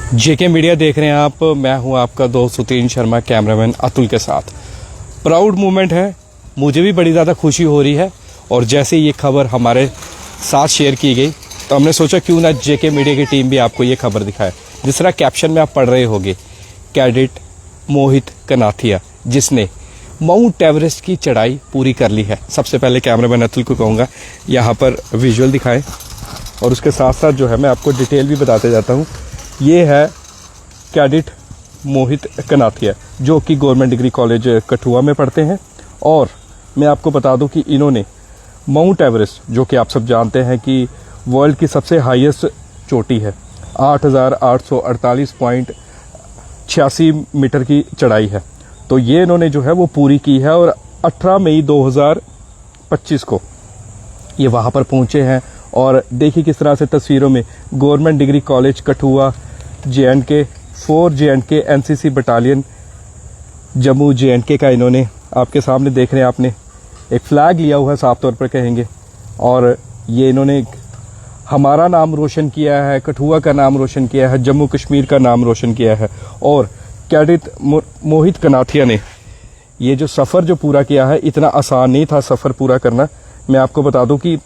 जेके media देख रहे हैं आप। मैं हूं आपका दोस्त सुतीन शर्मा, कैमरामैन अतुल के साथ। प्राउड मोमेंट है, मुझे भी बड़ी ज़्यादा खुशी हो रही है। और जैसे ये खबर हमारे साथ शेयर की गई तो हमने सोचा क्यों ना जेके मीडिया की टीम भी आपको ये खबर दिखाए। जिस तरह कैप्शन में आप पढ़ रहे होंगे, कैडेट मोहित कनाथिया जिसने माउंट एवरेस्ट की चढ़ाई पूरी कर ली है। सबसे पहले कैमरामैन अतुल को कहूँगा यहाँ पर विजुअल दिखाएं और उसके साथ साथ जो है मैं आपको डिटेल भी बताते जाता हूँ। ये है कैडेट मोहित कनाथिया जो कि गवर्नमेंट डिग्री कॉलेज कठुआ में पढ़ते हैं। और मैं आपको बता दूं कि इन्होंने माउंट एवरेस्ट, जो कि आप सब जानते हैं कि वर्ल्ड की सबसे हाईएस्ट चोटी है, 8,848.86 मीटर की चढ़ाई है, तो ये इन्होंने जो है वो पूरी की है। और 18 मई 2025 को ये वहाँ पर पहुँचे हैं। और देखिए किस तरह से तस्वीरों में government degree college Kathua JNK 4 JNK NCC battalion Jammu JNK का इन्होंने आपके सामने देख रहे हैं, आपने एक फ्लैग लिया हुआ है, साफ तौर पर कहेंगे। और ये इन्होंने हमारा नाम रोशन किया है, कठुआ का नाम रोशन किया है, जम्मू कश्मीर का नाम रोशन किया है। और कैडेट मोहित कनाथिया ने ये जो सफ़र जो पूरा किया है, इतना आसान नहीं था सफ़र पूरा करना। मैं आपको बता दूं कि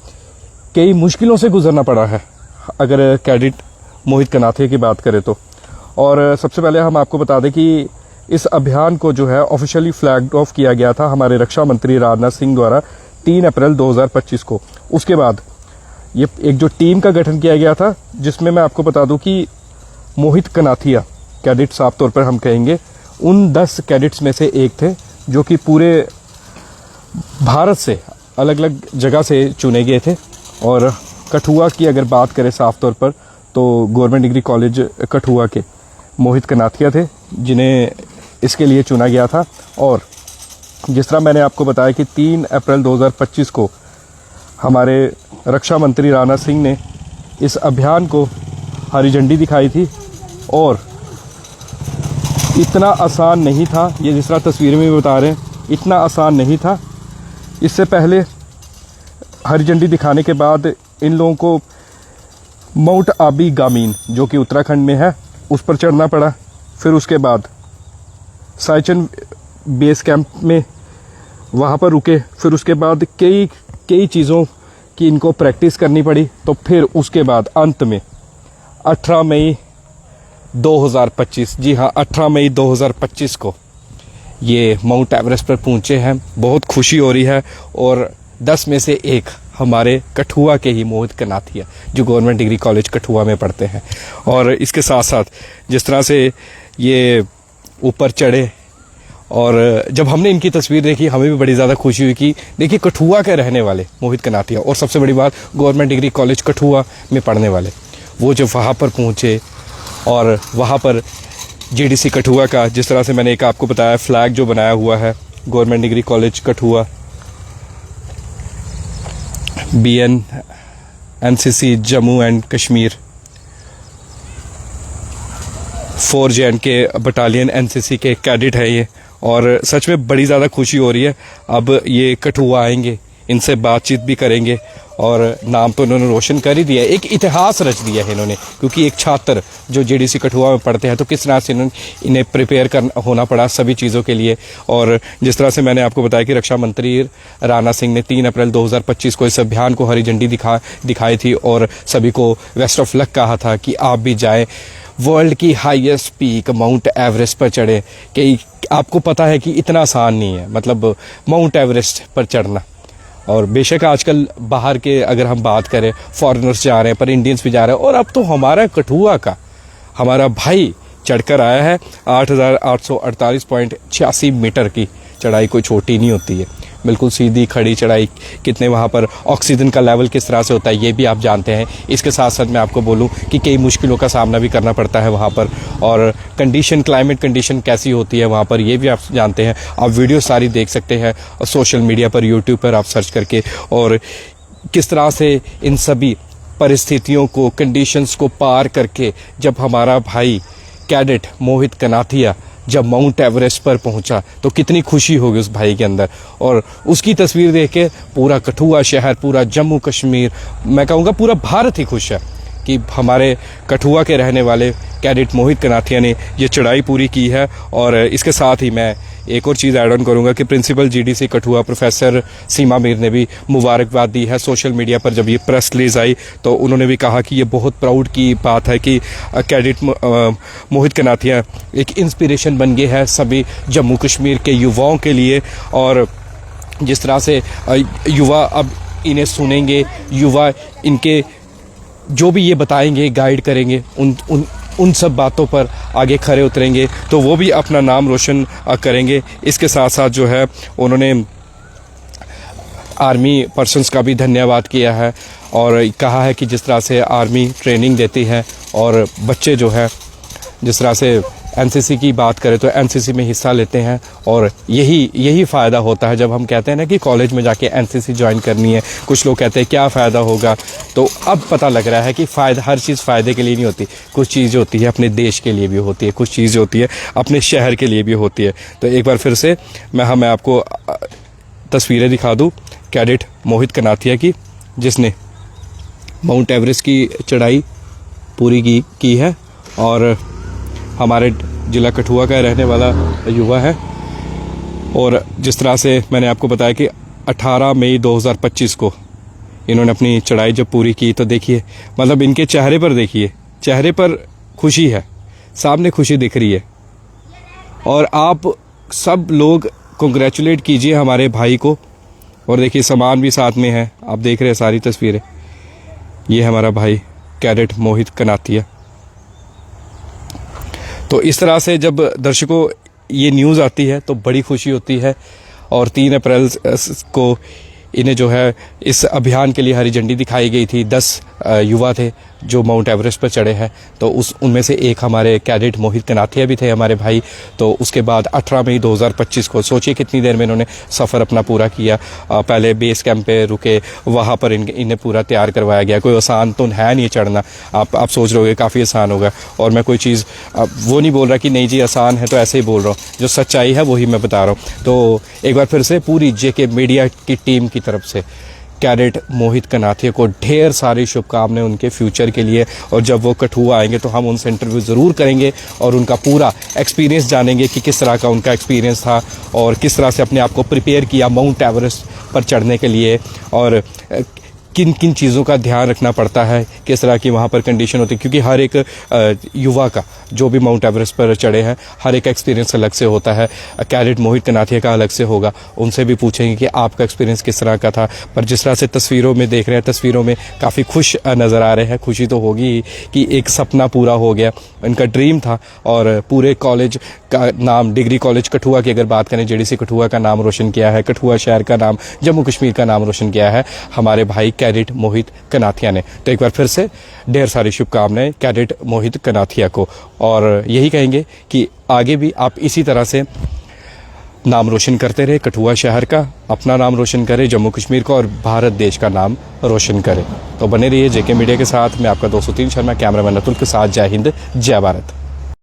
कई मुश्किलों से गुजरना पड़ा है अगर कैडेट मोहित कनाथिया की बात करें तो। और सबसे पहले हम आपको बता दें कि इस अभियान को जो है ऑफिशियली फ्लैग ऑफ किया गया था हमारे रक्षा मंत्री राजनाथ सिंह द्वारा 3 अप्रैल 2025 को। उसके बाद ये एक जो टीम का गठन किया गया था, जिसमें मैं आपको बता दूं कि मोहित कनाथिया कैडेट, साफ तौर पर हम कहेंगे, उन 10 कैडेट्स में से एक थे जो कि पूरे भारत से अलग अलग जगह से चुने गए थे। और कठुआ की अगर बात करें साफ तौर पर, तो गवर्नमेंट डिग्री कॉलेज कठुआ के मोहित कनाथिया थे जिन्हें इसके लिए चुना गया था। और जिस तरह मैंने आपको बताया कि 3 अप्रैल 2025 को हमारे रक्षा मंत्री राजनाथ सिंह ने इस अभियान को हरी झंडी दिखाई थी। और इतना आसान नहीं था, ये जिस तरह तस्वीर में भी बता रहे हैं, इतना आसान नहीं था। इससे पहले हरी झंडी दिखाने के बाद इन लोगों को माउंट आबी गामीन, जो कि उत्तराखंड में है, उस पर चढ़ना पड़ा। फिर उसके बाद साइचन बेस कैंप में वहाँ पर रुके। फिर उसके बाद कई चीज़ों की इनको प्रैक्टिस करनी पड़ी। तो फिर उसके बाद अंत में 18 मई 2025, जी हाँ 18 मई 2025 को ये माउंट एवरेस्ट पर पहुँचे हैं। बहुत खुशी हो रही है। और 10 में से एक हमारे कठुआ के ही मोहित कनाथिया जो गवर्नमेंट डिग्री कॉलेज कठुआ में पढ़ते हैं। और इसके साथ साथ जिस तरह से ये ऊपर चढ़े, और जब हमने इनकी तस्वीर देखी हमें भी बड़ी ज़्यादा खुशी हुई कि देखिए कठुआ के रहने वाले मोहित कनाथिया, और सबसे बड़ी बात गवर्नमेंट डिग्री कॉलेज कठुआ में पढ़ने वाले, वो जब वहाँ पर पहुँचे और वहाँ पर JDC कठुआ का, जिस तरह से मैंने एक आपको बताया, फ्लैग जो बनाया हुआ है government degree college Kathua BN NCC Jammu and Kashmir 4 JNK battalion NCC के कैडेट है ये। और सच में बड़ी ज़्यादा खुशी हो रही है। अब ये कठुआ आएंगे, इनसे बातचीत भी करेंगे। और नाम तो इन्होंने रोशन कर ही दिया, एक इतिहास रच दिया है इन्होंने, क्योंकि एक छात्र जो JDC कठुआ में पढ़ते हैं तो किस तरह से इन्हें प्रिपेयर होना पड़ा सभी चीज़ों के लिए। और जिस तरह से मैंने आपको बताया कि रक्षा मंत्री राजनाथ सिंह ने 3 अप्रैल 2025 को इस अभियान को हरी झंडी दिखाई थी और सभी को बेस्ट ऑफ लक कहा था कि आप भी जाएँ, वर्ल्ड की हाईएस्ट पीक माउंट एवरेस्ट पर चढ़े। कि आपको पता है कि इतना आसान नहीं है, मतलब माउंट एवरेस्ट पर चढ़ना। और बेशक आजकल बाहर के अगर हम बात करें, फॉरेनर्स जा रहे हैं पर इंडियंस भी जा रहे हैं। और अब तो हमारा कठुआ का हमारा भाई चढ़कर आया है। 8,848.86 मीटर की चढ़ाई कोई छोटी नहीं होती है, बिल्कुल सीधी खड़ी चढ़ाई। कितने वहाँ पर ऑक्सीजन का लेवल किस तरह से होता है ये भी आप जानते हैं। इसके साथ साथ मैं आपको बोलूँ कि कई मुश्किलों का सामना भी करना पड़ता है वहाँ पर। और क्लाइमेट कंडीशन कैसी होती है वहाँ पर ये भी आप जानते हैं। आप वीडियो सारी देख सकते हैं और सोशल मीडिया पर, यूट्यूब पर आप सर्च करके। और किस तरह से इन सभी परिस्थितियों को, कंडीशंस को पार करके जब हमारा भाई कैडेट मोहित कनाथिया जब माउंट एवरेस्ट पर पहुंचा तो कितनी खुशी होगी उस भाई के अंदर। और उसकी तस्वीर देख के पूरा कठुआ शहर, पूरा जम्मू कश्मीर, मैं कहूँगा पूरा भारत ही खुश है कि हमारे कठुआ के रहने वाले कैडेट मोहित कनाथिया ने ये चढ़ाई पूरी की है। और इसके साथ ही मैं एक और चीज़ ऐड ऑन करूँगा कि प्रिंसिपल जीडीसी कठुआ प्रोफेसर सीमा मीर ने भी मुबारकबाद दी है सोशल मीडिया पर। जब ये प्रेस रिलीज आई तो उन्होंने भी कहा कि ये बहुत प्राउड की बात है कि कैडेट मोहित कनाथिया एक इंस्पिरेशन बन गए है सभी जम्मू कश्मीर के युवाओं के लिए। और जिस तरह से युवा अब इन्हें सुनेंगे, युवा इनके जो भी ये बताएंगे, गाइड करेंगे, उन सब बातों पर आगे खड़े उतरेंगे तो वो भी अपना नाम रोशन करेंगे। इसके साथ साथ जो है उन्होंने आर्मी पर्सन्स का भी धन्यवाद किया है और कहा है कि जिस तरह से आर्मी ट्रेनिंग देती है और बच्चे जो है जिस तरह से एनसीसी की बात करें तो एनसीसी में हिस्सा लेते हैं और यही फ़ायदा होता है। जब हम कहते हैं ना कि कॉलेज में जाके एनसीसी ज्वाइन करनी है, कुछ लोग कहते हैं क्या फ़ायदा होगा, तो अब पता लग रहा है कि फ़ायदा हर चीज़ फ़ायदे के लिए नहीं होती। कुछ चीज़ होती है अपने देश के लिए भी होती है, कुछ चीज़ होती है अपने शहर के लिए भी होती है। तो एक बार फिर से मैं आपको तस्वीरें दिखा दूँ कैडेट मोहित कनाथिया की, जिसने माउंट एवरेस्ट की चढ़ाई पूरी की है और हमारे ज़िला कठुआ का रहने वाला युवा है। और जिस तरह से मैंने आपको बताया कि 18 मई 2025 को इन्होंने अपनी चढ़ाई जब पूरी की तो देखिए, मतलब इनके चेहरे पर देखिए, चेहरे पर खुशी है, सामने खुशी दिख रही है। और आप सब लोग कंग्रेचुलेट कीजिए हमारे भाई को। और देखिए सामान भी साथ में है, आप देख रहे हैं सारी तस्वीरें। ये हमारा भाई कैडेट मोहित कनाथिया। तो इस तरह से जब दर्शकों ये न्यूज़ आती है तो बड़ी खुशी होती है। और 3 अप्रैल को इन्हें जो है इस अभियान के लिए हरी झंडी दिखाई गई थी। 10 युवा थे जो माउंट एवरेस्ट पर चढ़े हैं, तो उनमें से एक हमारे कैडेट मोहित कनाथिया भी थे हमारे भाई। तो उसके बाद 18 मई 2025 को सोचिए कितनी देर में इन्होंने सफ़र अपना पूरा किया। पहले बेस कैंप पे रुके, वहाँ पर इन्हें पूरा तैयार करवाया गया। कोई आसान तो है नहीं चढ़ना, आप सोच रहे हो काफ़ी आसान होगा। और मैं कोई चीज़ वो नहीं बोल रहा कि नहीं जी आसान है, तो ऐसे ही बोल रहा हूँ, जो सच्चाई है वही मैं बता रहा हूँ। तो एक बार फिर से पूरी जेके मीडिया की टीम की तरफ से कैडेट मोहित कनाथिया को ढेर सारी शुभकामनाएं उनके फ्यूचर के लिए। और जब वो कठुआ आएंगे तो हम उनसे इंटरव्यू ज़रूर करेंगे और उनका पूरा एक्सपीरियंस जानेंगे कि किस तरह का उनका एक्सपीरियंस था और किस तरह से अपने आप को प्रिपेयर किया माउंट एवरेस्ट पर चढ़ने के लिए, और किन किन चीज़ों का ध्यान रखना पड़ता है, किस तरह की वहाँ पर कंडीशन होती है। क्योंकि हर एक युवा का जो भी माउंट एवरेस्ट पर चढ़े हैं, हर एक एक्सपीरियंस अलग से होता है। कैडेट मोहित कनाथिया का अलग से होगा, उनसे भी पूछेंगे कि आपका एक्सपीरियंस किस तरह का था। पर जिस तरह से तस्वीरों में देख रहे हैं, तस्वीरों में काफ़ी खुश नज़र आ रहे हैं। खुशी तो होगी ही कि एक सपना पूरा हो गया, इनका ड्रीम था। और पूरे कॉलेज का नाम, डिग्री कॉलेज कठुआ की अगर बात करें, जेडीसी कठुआ का नाम रोशन किया है, कठुआ शहर का नाम, जम्मू कश्मीर का नाम रोशन किया है हमारे भाई कैडेट मोहित कनाथिया ने। तो एक बार फिर से ढेर सारी शुभकामनाएं कैडेट मोहित कनाथिया को। और यही कहेंगे कि आगे भी आप इसी तरह से नाम रोशन करते रहे, कठुआ शहर का अपना नाम रोशन करें, जम्मू कश्मीर का और भारत देश का नाम रोशन करें। तो बने रहिए जेके मीडिया के साथ। मैं आपका 203 शर्मा, कैमरामैन अतुल के साथ। जय हिंद, जय भारत।